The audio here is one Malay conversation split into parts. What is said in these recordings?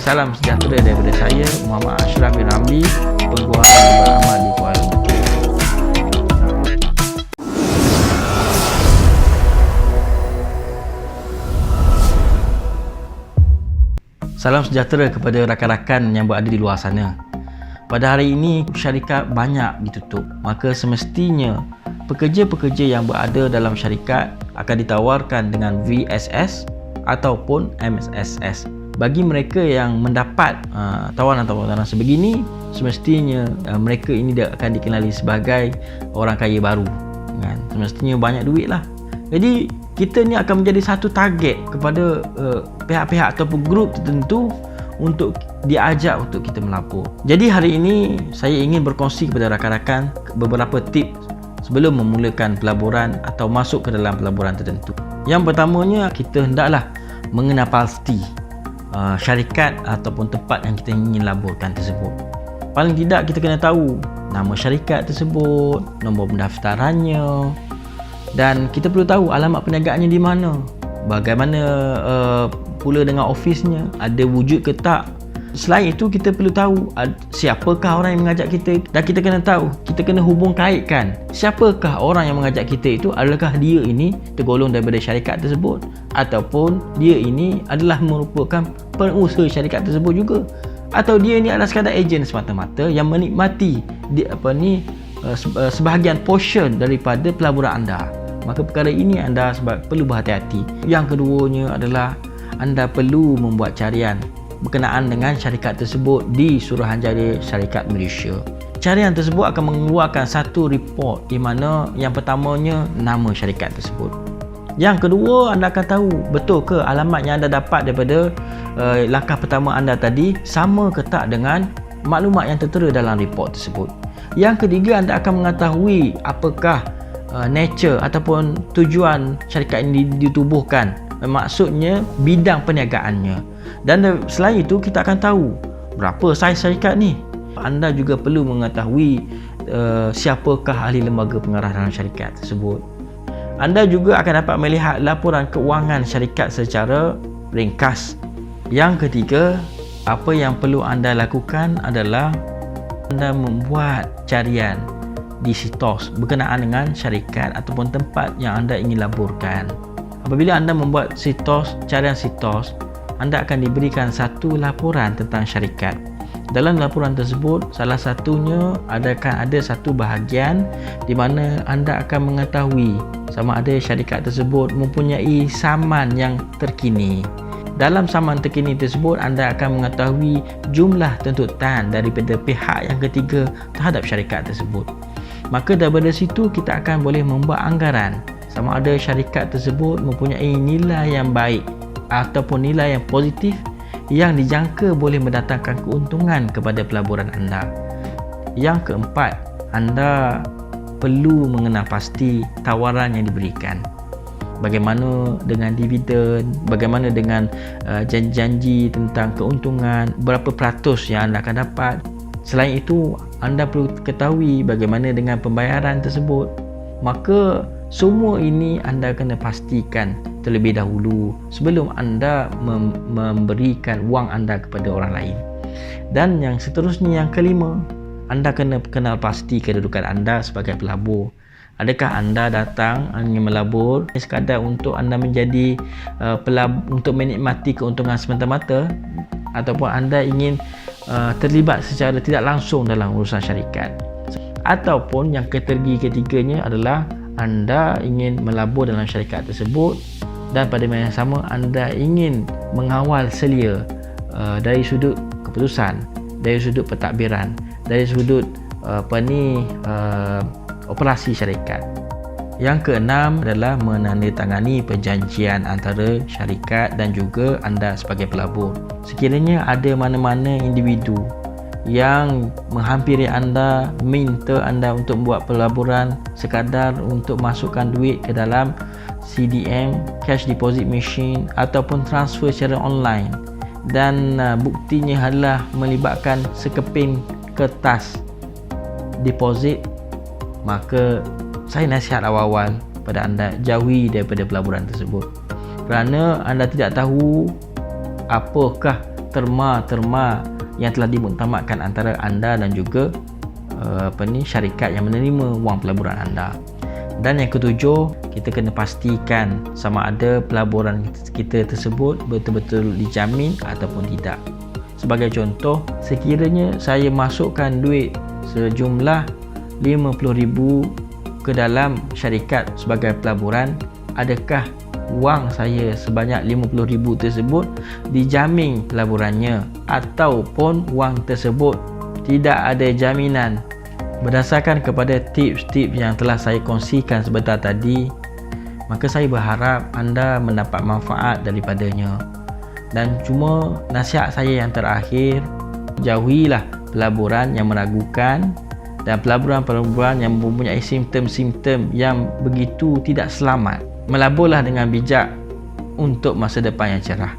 Salam sejahtera daripada saya, Muhammad Ashraf bin Ramli, Peguam yang beramal di Kuala Lumpur. Salam sejahtera kepada rakan-rakan yang berada di luar sana. Pada hari ini, syarikat banyak ditutup. Maka semestinya pekerja-pekerja yang berada dalam syarikat akan ditawarkan dengan VSS ataupun MSSS. Bagi mereka yang mendapat tawaran-tawaran sebegini, semestinya mereka ini akan dikenali sebagai orang kaya baru, kan? Semestinya banyak duit lah. Jadi kita ni akan menjadi satu target kepada pihak-pihak ataupun grup tertentu untuk diajak untuk kita melapor. Jadi hari ini saya ingin berkongsi kepada rakan-rakan beberapa tips sebelum memulakan pelaburan atau masuk ke dalam pelaburan tertentu. Yang pertamanya, kita hendaklah mengenal pasti syarikat ataupun tempat yang kita ingin laburkan tersebut. Paling tidak kita kena tahu nama syarikat tersebut, nombor pendaftarannya, dan kita perlu tahu alamat perniagaannya di mana, bagaimana pula dengan ofisnya, ada wujud ke tak. Selain itu, kita perlu tahu siapakah orang yang mengajak kita, dan kita kena tahu, kita kena hubung kaitkan siapakah orang yang mengajak kita itu. Adakah dia ini tergolong daripada syarikat tersebut, ataupun dia ini adalah merupakan pengusaha syarikat tersebut juga, atau dia ini adalah sekadar ejen semata-mata yang menikmati sebahagian portion daripada pelaburan anda. Maka perkara ini anda perlu berhati-hati. Yang keduanya adalah anda perlu membuat carian berkenaan dengan syarikat tersebut di Suruhanjaya Syarikat Malaysia. Carian tersebut akan mengeluarkan satu report di mana yang pertamanya nama syarikat tersebut. Yang kedua, anda akan tahu betul ke alamat yang anda dapat daripada langkah pertama anda tadi sama ke tak dengan maklumat yang tertera dalam report tersebut. Yang ketiga, anda akan mengetahui apakah nature ataupun tujuan syarikat ini ditubuhkan, maksudnya bidang perniagaannya. Dan selain itu, kita akan tahu berapa saiz syarikat ni. Anda juga perlu mengetahui siapakah ahli lembaga pengarah dalam syarikat tersebut. Anda juga akan dapat melihat laporan keuangan syarikat secara ringkas. Yang ketiga, apa yang perlu anda lakukan adalah anda membuat carian di sitos berkenaan dengan syarikat ataupun tempat yang anda ingin laburkan. Apabila anda membuat carian sitos, anda akan diberikan satu laporan tentang syarikat. Dalam laporan tersebut, salah satunya akan ada satu bahagian di mana anda akan mengetahui sama ada syarikat tersebut mempunyai saman yang terkini. Dalam saman terkini tersebut, anda akan mengetahui jumlah tuntutan daripada pihak yang ketiga terhadap syarikat tersebut. Maka daripada situ kita akan boleh membuat anggaran sama ada syarikat tersebut mempunyai nilai yang baik ataupun nilai yang positif yang dijangka boleh mendatangkan keuntungan kepada pelaburan anda. Yang keempat, anda perlu mengenal pasti tawaran yang diberikan. Bagaimana dengan dividen, bagaimana dengan janji-janji tentang keuntungan, berapa peratus yang anda akan dapat. Selain itu, anda perlu ketahui bagaimana dengan pembayaran tersebut. Maka semua ini anda kena pastikan terlebih dahulu sebelum anda memberikan wang anda kepada orang lain. Dan yang seterusnya, yang kelima, anda kena kenal pasti kedudukan anda sebagai pelabur. Adakah anda datang ingin melabur sekadar untuk anda menjadi untuk menikmati keuntungan semata-mata, ataupun anda ingin terlibat secara tidak langsung dalam urusan syarikat, ataupun yang ketiganya adalah anda ingin melabur dalam syarikat tersebut dan pada masa yang sama anda ingin mengawal selia dari sudut keputusan, dari sudut pentadbiran, dari sudut operasi syarikat. Yang keenam adalah menandatangani perjanjian antara syarikat dan juga anda sebagai pelabur. Sekiranya ada mana-mana individu yang menghampiri anda, minta anda untuk membuat pelaburan sekadar untuk masukkan duit ke dalam CDM, cash deposit machine, ataupun transfer secara online, dan buktinya adalah melibatkan sekeping kertas deposit, maka saya nasihat awal-awal pada anda, jauhi daripada pelaburan tersebut, kerana anda tidak tahu apakah terma-terma yang telah dimuktamadkan antara anda dan juga syarikat yang menerima wang pelaburan anda. Dan yang ketujuh, kita kena pastikan sama ada pelaburan kita tersebut betul-betul dijamin ataupun tidak. Sebagai contoh, sekiranya saya masukkan duit sejumlah 50,000 ke dalam syarikat sebagai pelaburan, adakah wang saya sebanyak 50,000 tersebut dijamin pelaburannya, ataupun wang tersebut tidak ada jaminan? Berdasarkan kepada tips-tips yang telah saya kongsikan sebentar tadi, maka saya berharap anda mendapat manfaat daripadanya. Dan cuma nasihat saya yang terakhir, jauhilah pelaburan yang meragukan dan pelaburan-pelaburan yang mempunyai simptom-simptom yang begitu tidak selamat. Melaburlah dengan bijak untuk masa depan yang cerah.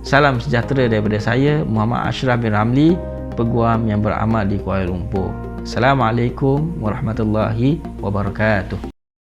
Salam sejahtera daripada saya, Muhammad Ashraf bin Ramli, peguam yang beramal di Kuala Lumpur. Assalamualaikum warahmatullahi wabarakatuh.